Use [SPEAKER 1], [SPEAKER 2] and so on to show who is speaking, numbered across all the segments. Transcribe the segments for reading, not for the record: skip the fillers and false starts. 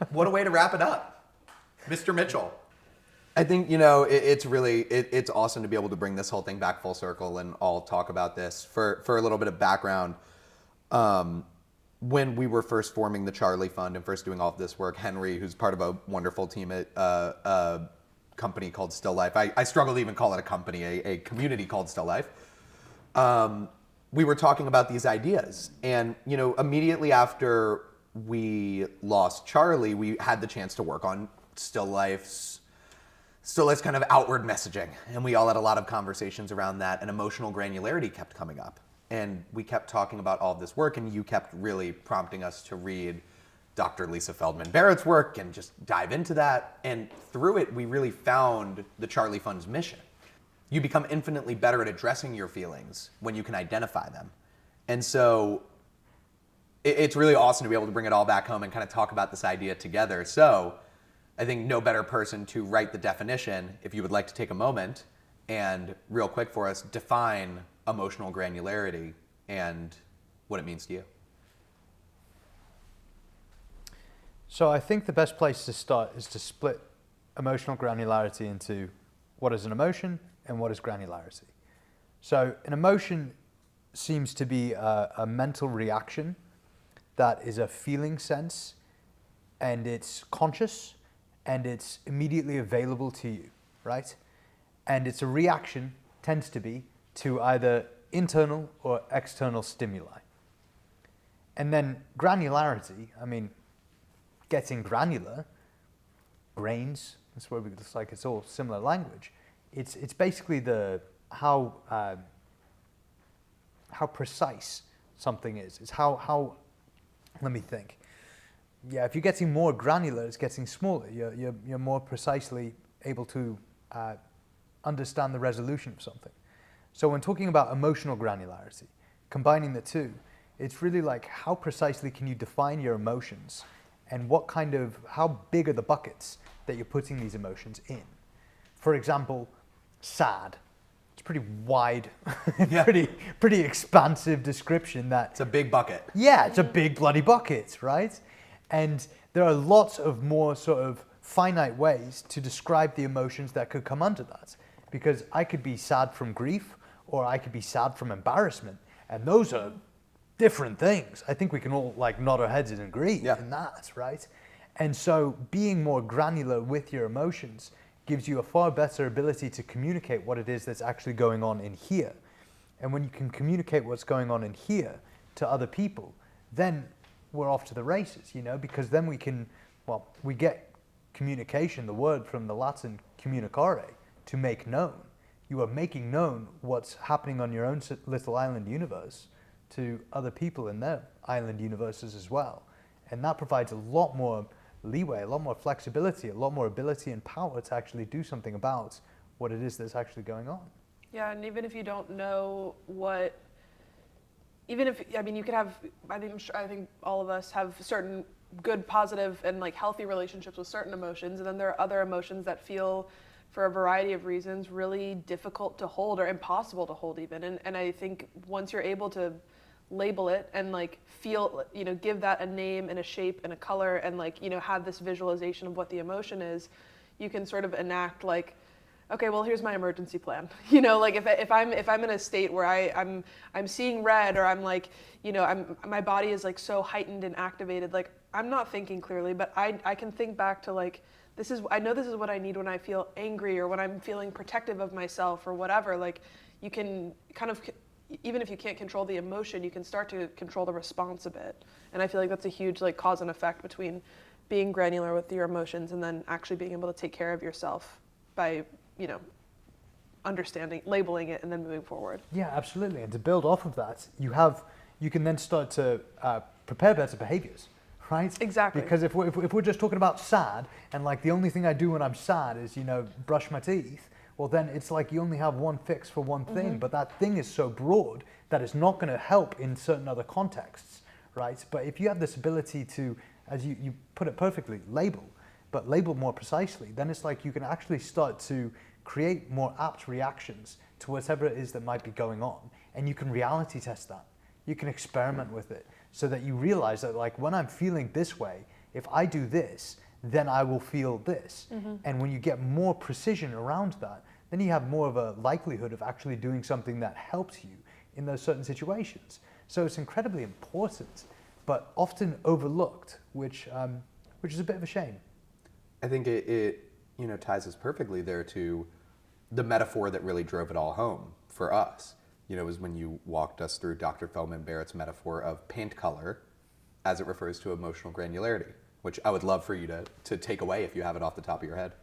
[SPEAKER 1] What a way to wrap it up. Mr. Mitchell.
[SPEAKER 2] I think, it's awesome to be able to bring this whole thing back full circle and all talk about this. For a little bit of background, when we were first forming the Charlie Fund and first doing all of this work, Henry, who's part of a wonderful team at a company called Still Life, I struggle to even call it a company, a community called Still Life, we were talking about these ideas. And, immediately after we lost Charlie, we had the chance to work on Still Life's kind of outward messaging. And we all had a lot of conversations around that, and emotional granularity kept coming up. And we kept talking about all of this work, and you kept really prompting us to read Dr. Lisa Feldman-Barrett's work and just dive into that. And through it, we really found the Charlie Fund's mission. You become infinitely better at addressing your feelings when you can identify them. And so it's really awesome to be able to bring it all back home and kind of talk about this idea together. So I think no better person to write the definition, if you would like to take a moment and real quick for us, define emotional granularity and what it means to you.
[SPEAKER 3] So I think the best place to start is to split emotional granularity into what is an emotion and what is granularity. So an emotion seems to be a mental reaction that is a feeling sense, and it's conscious, and it's immediately available to you, right? And it's a reaction, tends to be, to either internal or external stimuli. And then granularity, getting granular, grains, that's where it's like it's all similar language. It's basically how precise something is. It's how let me think. Yeah, if you're getting more granular, it's getting smaller. You're more precisely able to understand the resolution of something. So when talking about emotional granularity, combining the two, it's really like how precisely can you define your emotions, and how big are the buckets that you're putting these emotions in. For example, sad. It's pretty wide,
[SPEAKER 2] Yeah.
[SPEAKER 3] pretty expansive description that.
[SPEAKER 2] It's a big bucket.
[SPEAKER 3] Yeah, it's a big bloody bucket, right? And there are lots of more sort of finite ways to describe the emotions that could come under that. Because I could be sad from grief, or I could be sad from embarrassment. And those are different things. I think we can all nod our heads and agree in that, right? And so being more granular with your emotions gives you a far better ability to communicate what it is that's actually going on in here. And when you can communicate what's going on in here to other people, then we're off to the races, because then we get communication, the word from the Latin communicare, to make known. You are making known what's happening on your own little island universe to other people in their island universes as well. And that provides a lot more leeway, a lot more flexibility, a lot more ability and power to actually do something about what it is that's actually going on.
[SPEAKER 4] Yeah, and even if you don't know you could have, I think all of us have certain good, positive, and healthy relationships with certain emotions, and then there are other emotions that feel, for a variety of reasons, really difficult to hold or impossible to hold even. And I think once you're able to label it and feel, give that a name and a shape and a color and have this visualization of what the emotion is, you can sort of enact okay, well, here's my emergency plan. If I'm in a state where I'm seeing red, or I'm my body is so heightened and activated, I'm not thinking clearly, but I can think back to I know this is what I need when I feel angry, or when I'm feeling protective of myself, or whatever. You can kind of, even if you can't control the emotion, you can start to control the response a bit. And I feel like that's a huge cause and effect between being granular with your emotions and then actually being able to take care of yourself by, understanding, labeling it, and then moving forward.
[SPEAKER 3] Yeah, absolutely. And to build off of that, you can then start to prepare better behaviors, right?
[SPEAKER 4] Exactly.
[SPEAKER 3] Because if we're just talking about sad, and the only thing I do when I'm sad is brush my teeth, well then it's you only have one fix for one thing, but that thing is so broad that it's not going to help in certain other contexts, right? But if you have this ability to, as you put it perfectly, label more precisely, then it's you can actually start to create more apt reactions to whatever it is that might be going on. And you can reality test that. You can experiment with it so that you realize that when I'm feeling this way, if I do this, then I will feel this. And when you get more precision around that, then you have more of a likelihood of actually doing something that helps you in those certain situations. So it's incredibly important, but often overlooked, which is a bit of a shame.
[SPEAKER 2] I think it ties us perfectly there to the metaphor that really drove it all home for us. Was when you walked us through Dr. Feldman-Barrett's metaphor of paint color as it refers to emotional granularity, which I would love for you to take away if you have it off the top of your head.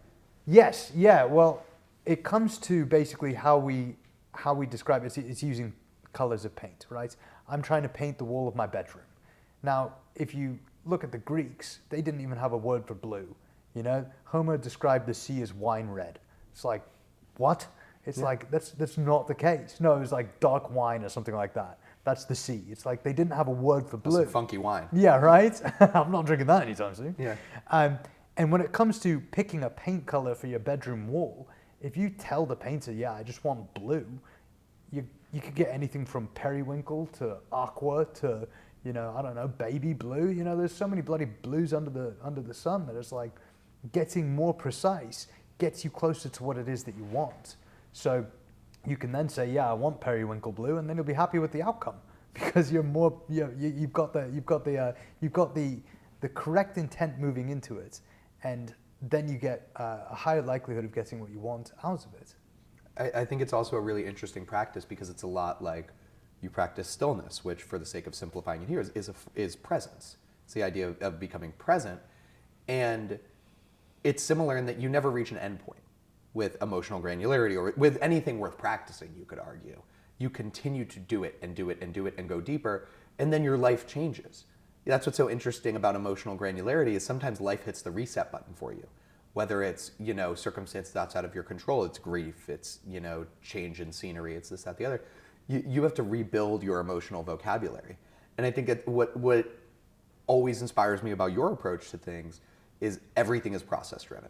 [SPEAKER 3] Yes, yeah, well, it comes to basically how we describe it. It's using colors of paint, right? I'm trying to paint the wall of my bedroom. Now, if you look at the Greeks, they didn't even have a word for blue. Homer described the sea as wine red. It's like, what? It's like, that's not the case. No, it was like dark wine or something like that. That's the sea. It's like they didn't have a word for blue.
[SPEAKER 2] That's a funky wine.
[SPEAKER 3] Yeah, right? I'm not drinking that anytime soon.
[SPEAKER 2] Yeah.
[SPEAKER 3] And when it comes to picking a paint color for your bedroom wall, if you tell the painter, yeah, I just want blue, you could get anything from periwinkle to aqua to, I don't know, baby blue. There's so many bloody blues under the sun that it's like getting more precise gets you closer to what it is that you want. So you can then say, yeah, I want periwinkle blue, and then you'll be happy with the outcome because you've got the correct intent moving into it, and then you get a higher likelihood of getting what you want out of it.
[SPEAKER 2] I think it's also a really interesting practice because it's a lot like you practice stillness, which, for the sake of simplifying it here, is presence. It's the idea of becoming present, and it's similar in that you never reach an endpoint with emotional granularity or with anything worth practicing, you could argue. You continue to do it and do it and do it and go deeper, and then your life changes. That's what's so interesting about emotional granularity is sometimes life hits the reset button for you. Whether it's, circumstance that's out of your control, it's grief, it's, change in scenery, it's this, that, the other. You have to rebuild your emotional vocabulary. And I think what always inspires me about your approach to things is everything is process driven.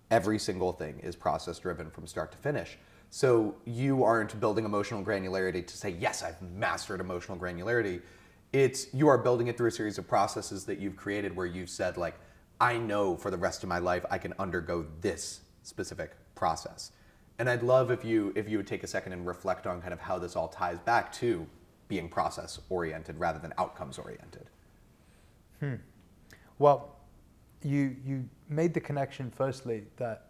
[SPEAKER 2] Every single thing is process driven from start to finish. So you aren't building emotional granularity to say, yes, I've mastered emotional granularity. You are building it through a series of processes that you've created where you've said, like, I know for the rest of my life I can undergo this specific process. And I'd love if you would take a second and reflect on kind of how this all ties back to being process oriented rather than outcomes oriented.
[SPEAKER 3] Well, you made the connection firstly that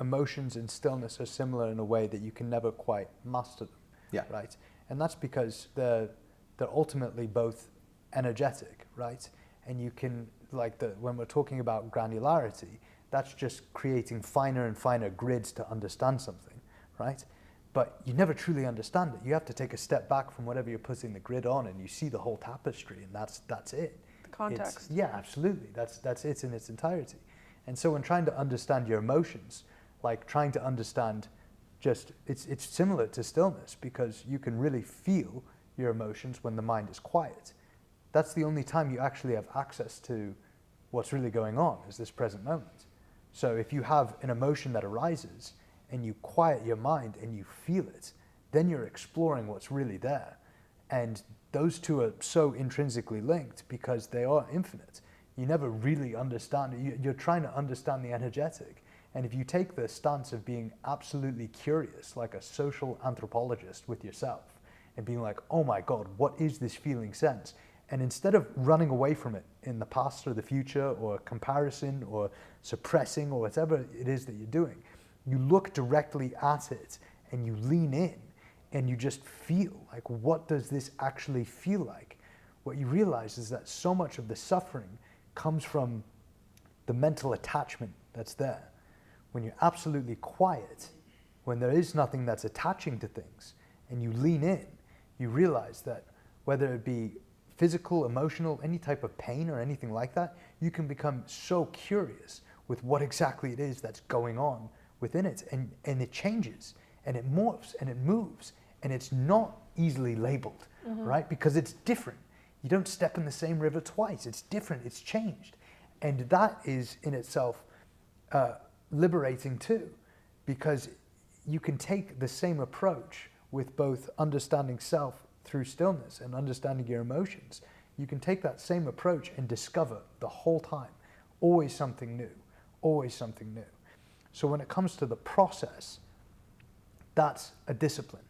[SPEAKER 3] emotions and stillness are similar in a way that you can never quite master them.
[SPEAKER 2] Yeah.
[SPEAKER 3] Right? And that's because they're ultimately both energetic, right? And you can, when we're talking about granularity, that's just creating finer and finer grids to understand something, right? But you never truly understand it. You have to take a step back from whatever you're putting the grid on, and you see the whole tapestry, and that's it.
[SPEAKER 4] The context.
[SPEAKER 3] Yeah, absolutely. That's it in its entirety. And so when trying to understand your emotions, like trying to understand it's similar to stillness because you can really feel your emotions when the mind is quiet. That's the only time you actually have access to what's really going on, is this present moment. So if you have an emotion that arises and you quiet your mind and you feel it, then you're exploring what's really there. And those two are so intrinsically linked because they are infinite. You never really understand it. You're trying to understand the energetic. And if you take the stance of being absolutely curious, like a social anthropologist with yourself, and being like, oh my God, what is this feeling sense? And instead of running away from it in the past or the future or comparison or suppressing or whatever it is that you're doing, you look directly at it and you lean in and you just feel like, what does this actually feel like? What you realize is that so much of the suffering comes from the mental attachment that's there. When you're absolutely quiet, when there is nothing that's attaching to things, and you lean in, you realize that whether it be physical, emotional, any type of pain or anything like that, you can become so curious with what exactly it is that's going on within it. And it changes, and it morphs, and it moves, and it's not easily labeled, right? Because it's different. You don't step in the same river twice. It's different, it's changed. And that is in itself liberating too, because you can take the same approach with both understanding self through stillness and understanding your emotions. You can take that same approach and discover the whole time, always something new, always something new. So when it comes to the process, that's a discipline,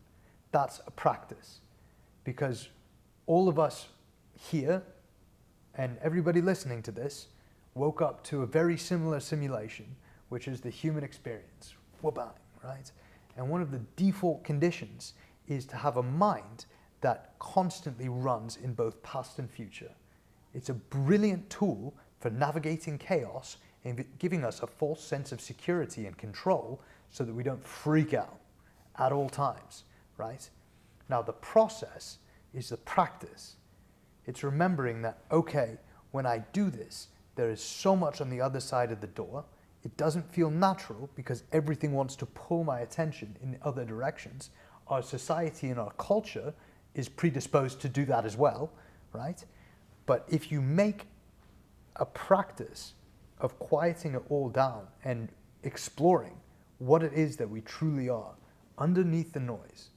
[SPEAKER 3] that's a practice, because all of us here and everybody listening to this woke up to a very similar simulation, which is the human experience. Wha-bang, right? And one of the default conditions is to have a mind that constantly runs in both past and future. It's a brilliant tool for navigating chaos and giving us a false sense of security and control so that we don't freak out at all times, right? Now, the process is the practice. It's remembering that, okay, when I do this, there is so much on the other side of the door. It doesn't feel natural because everything wants to pull my attention in other directions. Our society and our culture is predisposed to do that as well, right? But if you make a practice of quieting it all down and exploring what it is that we truly are underneath the noise,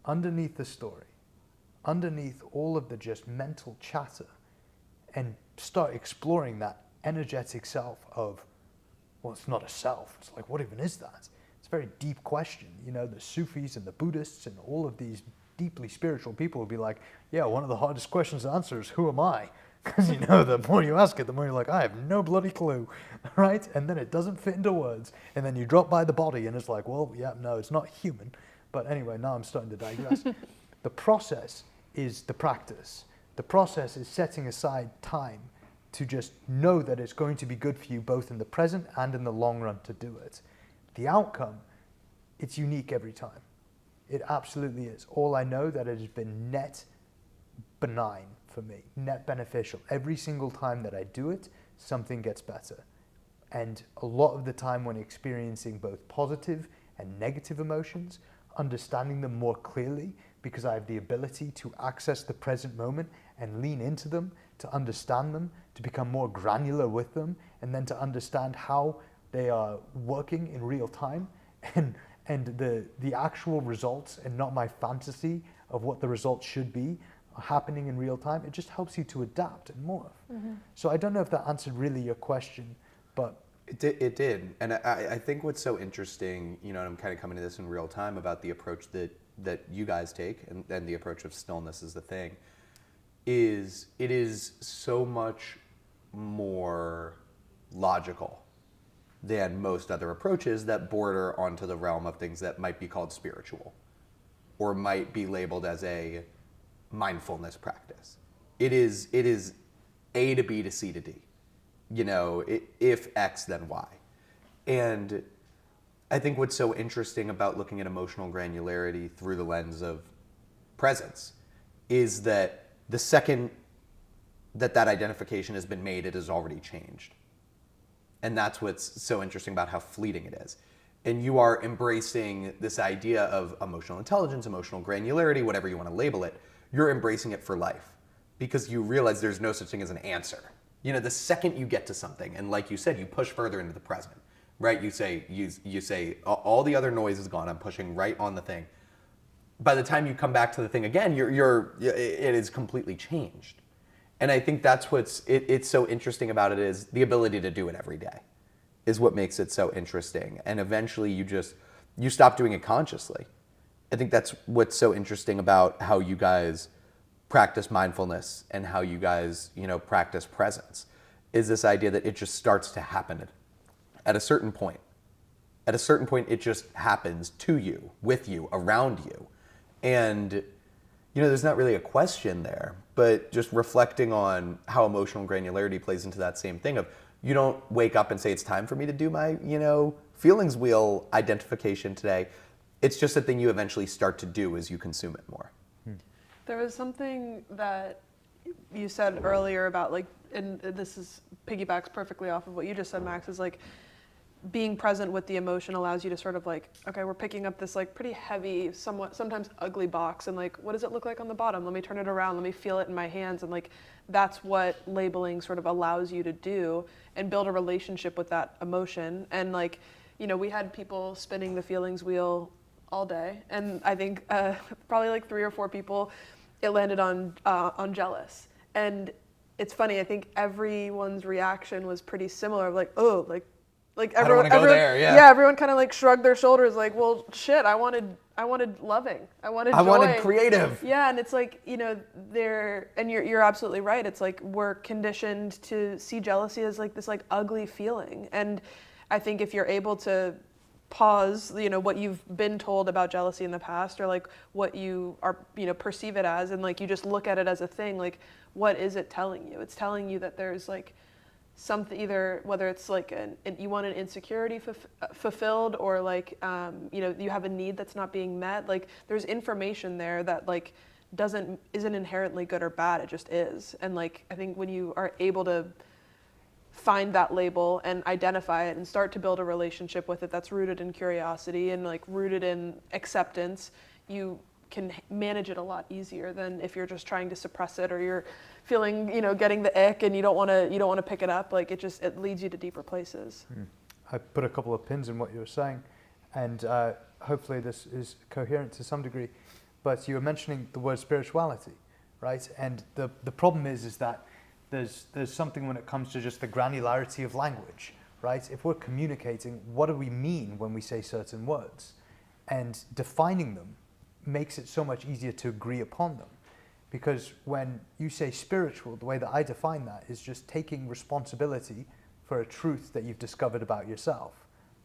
[SPEAKER 3] underneath the story, underneath all of the just mental chatter, and start exploring that energetic self of, well, it's not a self. It's like, what even is that? It's a very deep question. You know, the Sufis and the Buddhists and all of these deeply spiritual people will be like, yeah, one of the hardest questions to answer is, who am I? Because, you know, the more you ask it, the more you're like, I have no bloody clue, right? And then it doesn't fit into words. And then you drop by the body and it's like, well, yeah, no, it's not human. But anyway, now I'm starting to digress. The process is the practice. The process is setting aside time to just know that it's going to be good for you both in the present and in the long run to do it. The outcome, it's unique every time. It absolutely is. All I know that it has been net benign for me, net beneficial. Every single time that I do it, something gets better. And a lot of the time when experiencing both positive and negative emotions, understanding them more clearly because I have the ability to access the present moment and lean into them, to understand them, to become more granular with them, and then to understand how they are working in real time and the actual results and not my fantasy of what the results should be are happening in real time. It just helps you to adapt and morph. Mm-hmm. So I don't know if that answered really your question, but
[SPEAKER 2] It did. And I think what's so interesting, you know, and I'm kind of coming to this in real time about the approach that you guys take and the approach of stillness is the thing, is it is so much more logical than most other approaches that border onto the realm of things that might be called spiritual or might be labeled as a mindfulness practice. It is A to B to C to D. You know, if X, then Y. And I think what's so interesting about looking at emotional granularity through the lens of presence is that the second that identification has been made, it has already changed. And that's what's so interesting about how fleeting it is. And you are embracing this idea of emotional intelligence, emotional granularity, whatever you want to label it. You're embracing it for life because you realize there's no such thing as an answer. You know, the second you get to something, and like you said, you push further into the present, right? You say all the other noise is gone. I'm pushing right on the thing. By the time you come back to the thing again, it is completely changed. And I think that's it's so interesting about it is the ability to do it every day is what makes it so interesting. And eventually you stop doing it consciously. I think that's what's so interesting about how you guys practice mindfulness and how you guys, you know, practice presence is this idea that it just starts to happen at a certain point. At a certain point, it just happens to you, with you, around you. And, you know, there's not really a question there, but just reflecting on how emotional granularity plays into that same thing of you don't wake up and say, it's time for me to do my, you know, feelings wheel identification today. It's just a thing you eventually start to do as you consume it more.
[SPEAKER 4] There was something that you said earlier about like, and this is piggybacks perfectly off of what you just said, Max, is like being present with the emotion allows you to sort of like, okay, we're picking up this like pretty heavy, sometimes ugly box, and like, what does it look like on the bottom? Let me turn it around, let me feel it in my hands, and like, that's what labeling sort of allows you to do and build a relationship with that emotion. And like, you know, we had people spinning the feelings wheel all day, and I think probably like 3 or 4 people, it landed on jealous. And it's funny, I think everyone's reaction was pretty similar, like, oh, like
[SPEAKER 2] I don't wanna go
[SPEAKER 4] everyone,
[SPEAKER 2] there, yeah.
[SPEAKER 4] Yeah, everyone kind of like shrugged their shoulders, like, well, shit, I wanted loving, I wanted joy.
[SPEAKER 2] I wanted creative.
[SPEAKER 4] Yeah, and it's like, and you're absolutely right. It's like we're conditioned to see jealousy as like this like ugly feeling. And I think if you're able to pause, what you've been told about jealousy in the past, or like what you are, perceive it as, and like you just look at it as a thing, like what is it telling you? It's telling you that there's like something, either whether it's like you want an insecurity fulfilled, or like you have a need that's not being met. Like there's information there that like isn't inherently good or bad. It just is. And like I think when you are able to find that label and identify it and start to build a relationship with it that's rooted in curiosity and like rooted in acceptance, you can manage it a lot easier than if you're just trying to suppress it, or you're feeling, getting the ick and you don't want to pick it up. Like it leads you to deeper places.
[SPEAKER 3] I put a couple of pins in what you were saying, and hopefully this is coherent to some degree. But you were mentioning the word spirituality, right? And the problem is that there's something when it comes to just the granularity of language, right? If we're communicating, what do we mean when we say certain words? And defining them makes it so much easier to agree upon them. Because when you say spiritual, the way that I define that is just taking responsibility for a truth that you've discovered about yourself,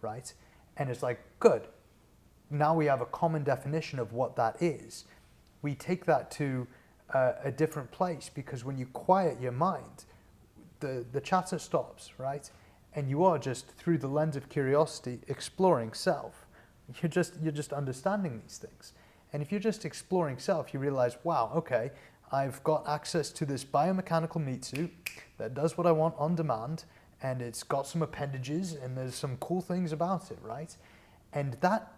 [SPEAKER 3] right? And it's like, good, now we have a common definition of what that is. We take that to a different place, because when you quiet your mind, the chatter stops, right? And you are just, through the lens of curiosity, exploring self. You're just understanding these things. And if you're just exploring self, you realize, wow, okay, I've got access to this biomechanical meat suit that does what I want on demand, and it's got some appendages, and there's some cool things about it, right? And that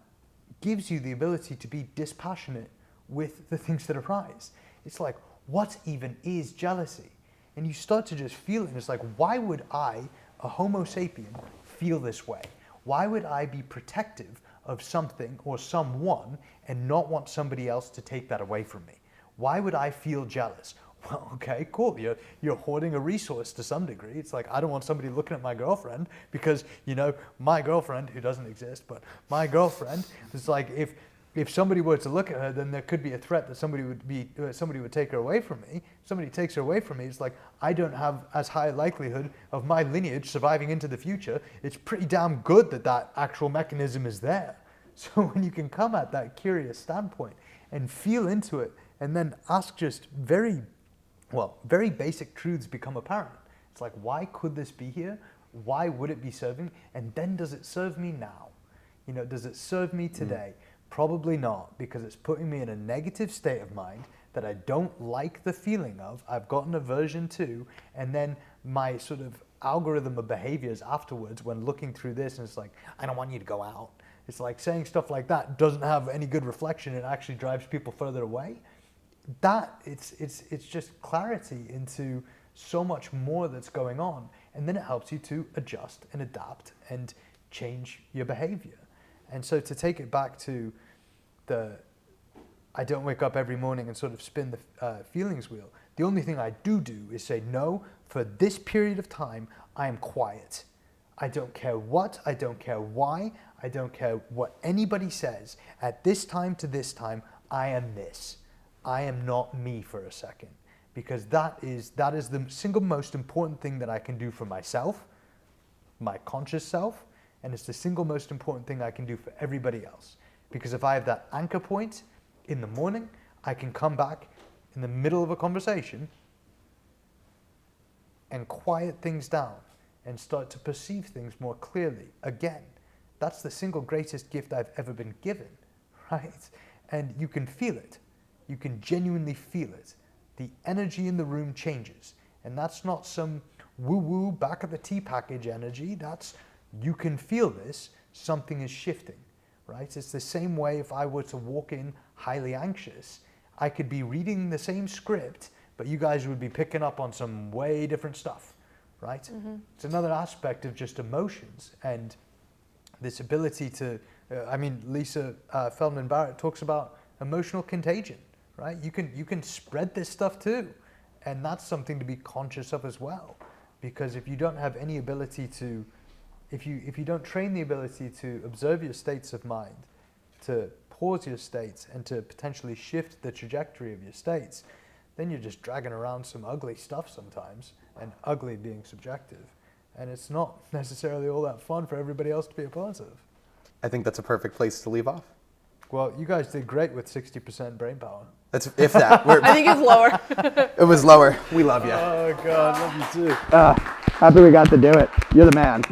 [SPEAKER 3] gives you the ability to be dispassionate with the things that arise. It's like, what even is jealousy? And you start to just feel it, and it's like, why would I, a Homo sapien, feel this way? Why would I be protective of something or someone and not want somebody else to take that away from me? Why would I feel jealous? Well, okay, cool. You're hoarding a resource to some degree. It's like, I don't want somebody looking at my girlfriend because, my girlfriend, who doesn't exist, but my girlfriend, it's like, if somebody were to look at her, then there could be a threat that somebody would take her away from me. If somebody takes her away from me, it's like, I don't have as high a likelihood of my lineage surviving into the future. It's pretty damn good that actual mechanism is there. So when you can come at that curious standpoint and feel into it, and then ask just very basic truths become apparent. It's like, why could this be here? Why would it be serving? And then, does it serve me now? Does it serve me today? Probably not, because it's putting me in a negative state of mind that I don't like the feeling of, I've got an aversion to, and then my sort of algorithm of behaviors afterwards when looking through this, and it's like, I don't want you to go out. It's like saying stuff like that doesn't have any good reflection. It actually drives people further away. It's just clarity into so much more that's going on, and then it helps you to adjust and adapt and change your behavior. And so to take it back to I don't wake up every morning and sort of spin the feelings wheel. The only thing I do is say, no, for this period of time, I am quiet. I don't care what, I don't care why, I don't care what anybody says. At this time to this time, I am this. I am not me for a second, because that is the single most important thing that I can do for myself, my conscious self, and it's the single most important thing I can do for everybody else. Because if I have that anchor point in the morning, I can come back in the middle of a conversation and quiet things down and start to perceive things more clearly. Again, that's the single greatest gift I've ever been given, right? And you can feel it. You can genuinely feel it. The energy in the room changes. And that's not some woo-woo back of the tea package energy. That's, you can feel this, something is shifting, right? It's the same way if I were to walk in highly anxious, I could be reading the same script, but you guys would be picking up on some way different stuff, right? Mm-hmm. It's another aspect of just emotions and this ability to, Lisa Feldman-Barrett talks about emotional contagion, right? You can spread this stuff too. And that's something to be conscious of as well. Because if you don't have any ability to, if you don't train the ability to observe your states of mind, to pause your states and to potentially shift the trajectory of your states, then you're just dragging around some ugly stuff sometimes, and ugly being subjective. And it's not necessarily all that fun for everybody else to be a part of.
[SPEAKER 2] I think that's a perfect place to leave off.
[SPEAKER 3] Well, you guys did great with 60% brain power.
[SPEAKER 2] That's if that.
[SPEAKER 4] I think it's lower.
[SPEAKER 2] It was lower. We love you.
[SPEAKER 3] Oh God, love you too.
[SPEAKER 5] Happy we got to do it. You're the man.